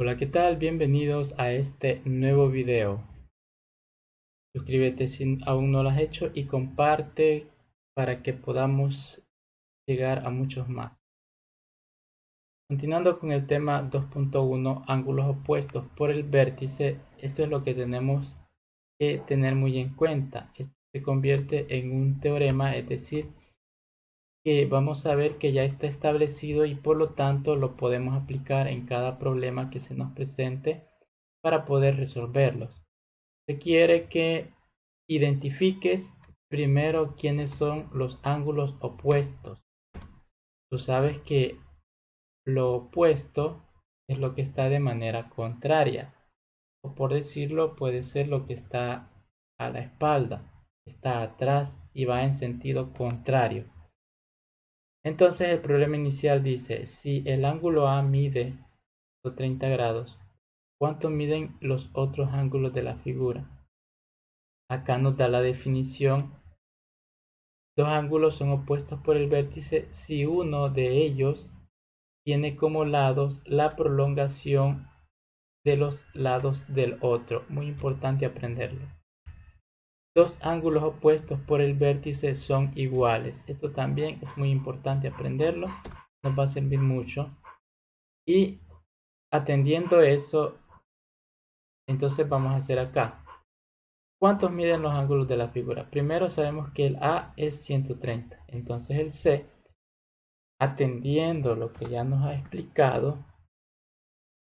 Hola, ¿qué tal? Bienvenidos a este nuevo video. Suscríbete si aún no lo has hecho y comparte para que podamos llegar a muchos más. Continuando con el tema 2.1, ángulos opuestos por el vértice, esto es lo que tenemos que tener muy en cuenta. Esto se convierte en un teorema, es decir, que vamos a ver que ya está establecido y por lo tanto lo podemos aplicar en cada problema que se nos presente para poder resolverlos. Requiere que identifiques primero quiénes son los ángulos opuestos. Tú sabes que lo opuesto es lo que está de manera contraria, o por decirlo, puede ser lo que está a la espalda, está atrás y va en sentido contrario. Entonces el problema inicial dice, si el ángulo A mide 30 grados, ¿cuánto miden los otros ángulos de la figura? Acá nos da la definición. Dos ángulos son opuestos por el vértice si uno de ellos tiene como lados la prolongación de los lados del otro. Muy importante aprenderlo. Dos ángulos opuestos por el vértice son iguales. Esto también es muy importante aprenderlo. Nos va a servir mucho. Y atendiendo eso, entonces vamos a hacer acá. ¿Cuántos miden los ángulos de la figura? Primero sabemos que el A es 130. Entonces el C, atendiendo lo que ya nos ha explicado,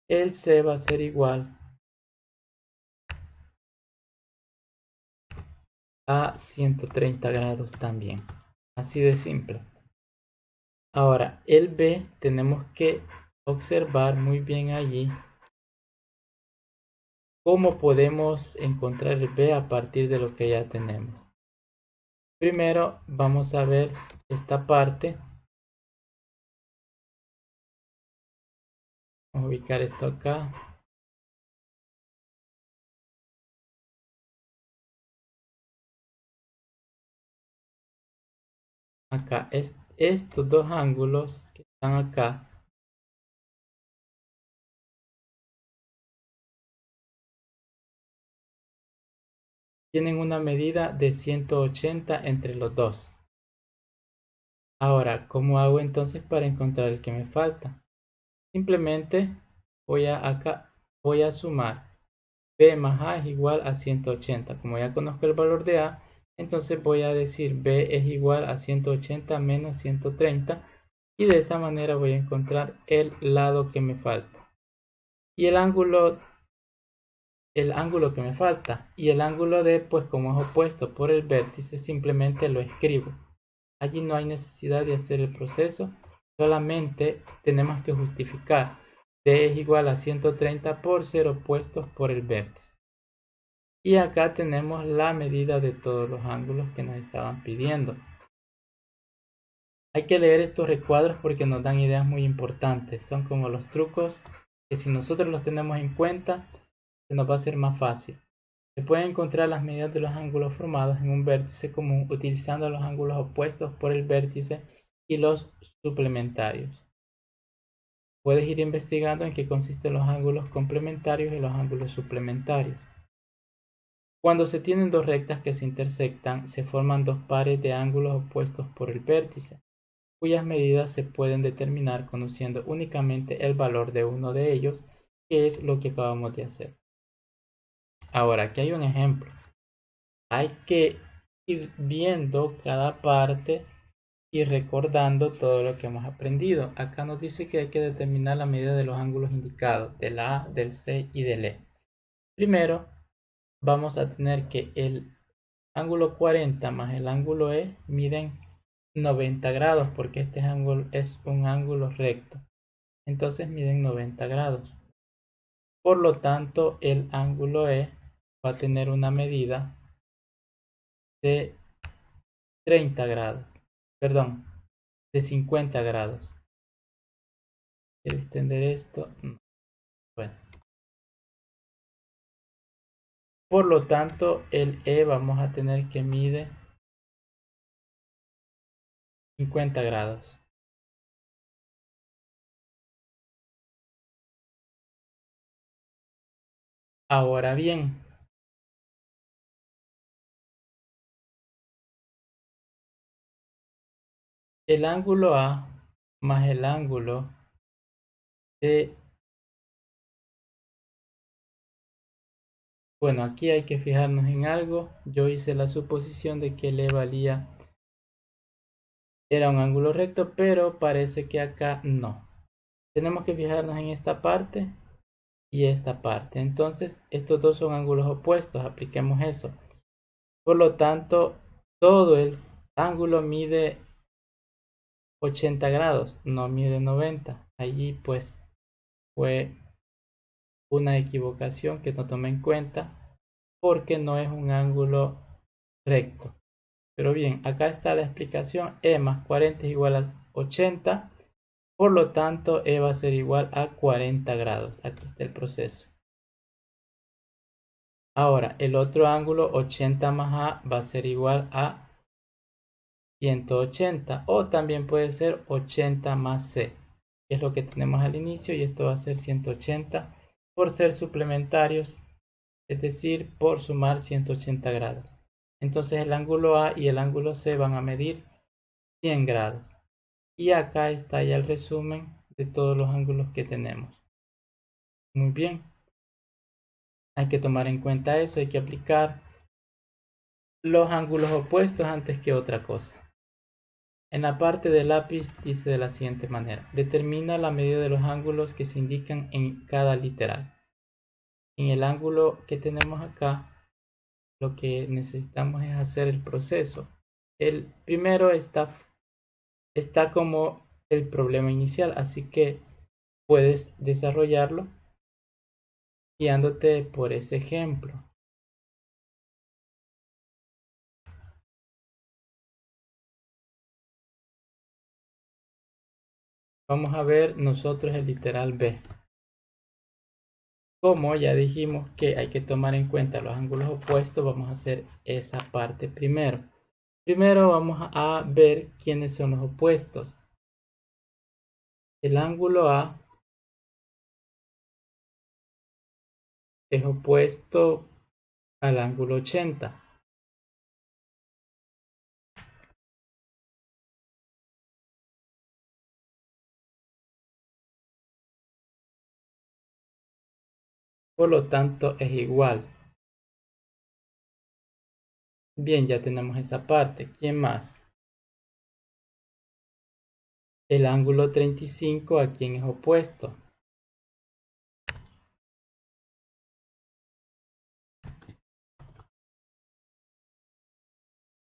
el C va a ser igual a 130 grados también. Así de simple. Ahora, el B tenemos que observar muy bien allí cómo podemos encontrar el B a partir de lo que ya tenemos. Primero vamos a ver esta parte. Vamos a ubicar esto acá. Acá, estos dos ángulos que están acá tienen una medida de 180 entre los dos. Ahora, ¿cómo hago entonces para encontrar el que me falta? Simplemente voy a sumar B más A es igual a 180. Como ya conozco el valor de A, entonces voy a decir B es igual a 180 menos 130 y de esa manera voy a encontrar el lado que me falta. Y el ángulo que me falta. Y el ángulo D, pues como es opuesto por el vértice, simplemente lo escribo. Allí no hay necesidad de hacer el proceso, solamente tenemos que justificar. D es igual a 130 por ser opuestos por el vértice. Y acá tenemos la medida de todos los ángulos que nos estaban pidiendo. Hay que leer estos recuadros porque nos dan ideas muy importantes. Son como los trucos que si nosotros los tenemos en cuenta, se nos va a hacer más fácil. Se pueden encontrar las medidas de los ángulos formados en un vértice común utilizando los ángulos opuestos por el vértice y los suplementarios. Puedes ir investigando en qué consisten los ángulos complementarios y los ángulos suplementarios. Cuando se tienen dos rectas que se intersectan, se forman dos pares de ángulos opuestos por el vértice, cuyas medidas se pueden determinar conociendo únicamente el valor de uno de ellos, que es lo que acabamos de hacer. Ahora, aquí hay un ejemplo. Hay que ir viendo cada parte y recordando todo lo que hemos aprendido. Acá nos dice que hay que determinar la medida de los ángulos indicados, del A, del C y del E. Primero, vamos a tener que el ángulo 40 más el ángulo E miden 90 grados porque este ángulo es un ángulo recto. Entonces miden 90 grados. Por lo tanto, el ángulo E va a tener una medida de 30 grados. Perdón, de 50 grados. ¿Quiero extender esto? No. Bueno. Por lo tanto, el E vamos a tener que mide 50 grados. Ahora bien, el ángulo A más el ángulo de... Bueno, aquí hay que fijarnos en algo. Yo hice la suposición de que le valía era un ángulo recto, pero parece que acá no. Tenemos que fijarnos en esta parte y esta parte. Entonces, estos dos son ángulos opuestos. Apliquemos eso. Por lo tanto, todo el ángulo mide 80 grados, no mide 90. Allí pues fue una equivocación que no tomé en cuenta porque no es un ángulo recto. Pero bien, acá está la explicación. E más 40 es igual a 80. Por lo tanto, E va a ser igual a 40 grados. Aquí está el proceso. Ahora, el otro ángulo 80 más A va a ser igual a 180 o también puede ser 80 más C, que es lo que tenemos al inicio, y esto va a ser 180 por ser suplementarios, es decir, por sumar 180 grados. Entonces el ángulo A y el ángulo C van a medir 100 grados. Y acá está ya el resumen de todos los ángulos que tenemos. Muy bien, hay que tomar en cuenta eso, hay que aplicar los ángulos opuestos antes que otra cosa. En la parte del lápiz dice de la siguiente manera: determina la medida de los ángulos que se indican en cada literal. En el ángulo que tenemos acá, lo que necesitamos es hacer el proceso. El primero está como el problema inicial, así que puedes desarrollarlo guiándote por ese ejemplo. Vamos a ver nosotros el literal B. Como ya dijimos que hay que tomar en cuenta los ángulos opuestos, vamos a hacer esa parte primero. Primero vamos a ver quiénes son los opuestos. El ángulo A es opuesto al ángulo 80. Por lo tanto, es igual. Bien, ya tenemos esa parte. ¿Quién más? El ángulo 35, ¿a quién es opuesto?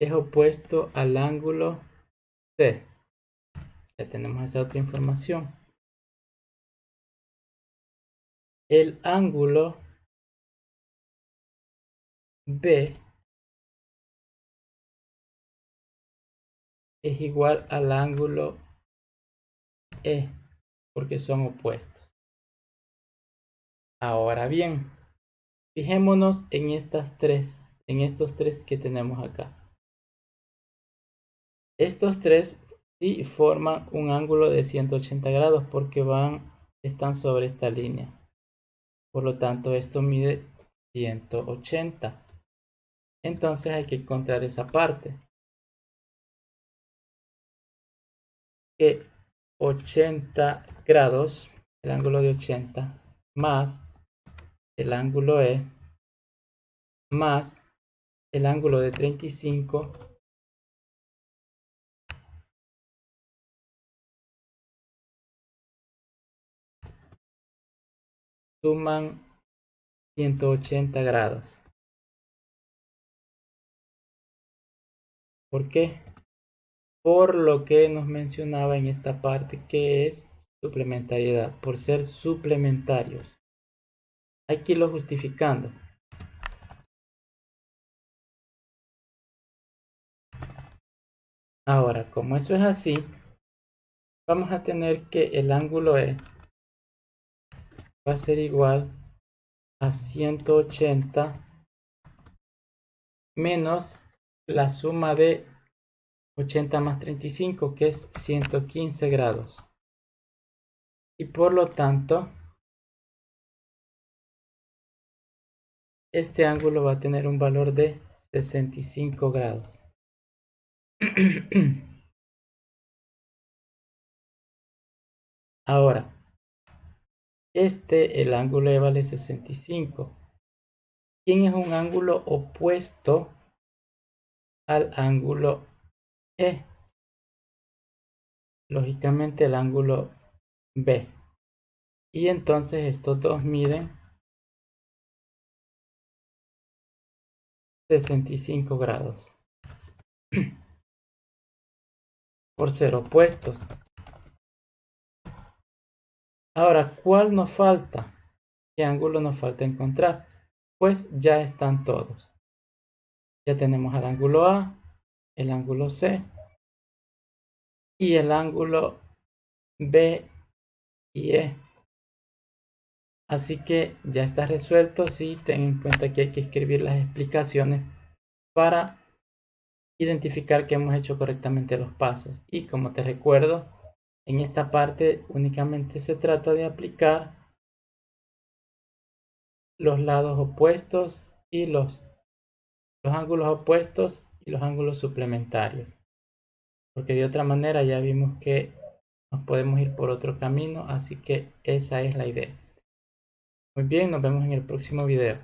Es opuesto al ángulo C. Ya tenemos esa otra información. El ángulo B es igual al ángulo E, porque son opuestos. Ahora bien, fijémonos en estos tres que tenemos acá. Estos tres sí forman un ángulo de 180 grados porque están sobre esta línea. Por lo tanto, esto mide 180. Entonces hay que encontrar esa parte. Que 80 grados, el ángulo de 80, más el ángulo E, más el ángulo de 35, suman 180 grados. ¿Por qué? Por lo que nos mencionaba en esta parte, que es suplementariedad, por ser suplementarios. Hay que irlo justificando. Ahora, como eso es así, vamos a tener que el ángulo E va a ser igual a 180 menos la suma de 80 más 35, que es 115 grados. Y por lo tanto, este ángulo va a tener un valor de 65 grados. Ahora, el ángulo E vale 65. ¿Quién es un ángulo opuesto al ángulo E? Lógicamente el ángulo B. Y entonces estos dos miden 65 grados por ser opuestos. Ahora, ¿cuál nos falta? ¿Qué ángulo nos falta encontrar? Pues ya están todos. Ya tenemos el ángulo A, el ángulo C y el ángulo B y E. Así que ya está resuelto. Sí, ten en cuenta que hay que escribir las explicaciones para identificar que hemos hecho correctamente los pasos. Y como te recuerdo, en esta parte únicamente se trata de aplicar los lados opuestos y los ángulos opuestos y los ángulos suplementarios. Porque de otra manera ya vimos que nos podemos ir por otro camino, así que esa es la idea. Muy bien, nos vemos en el próximo video.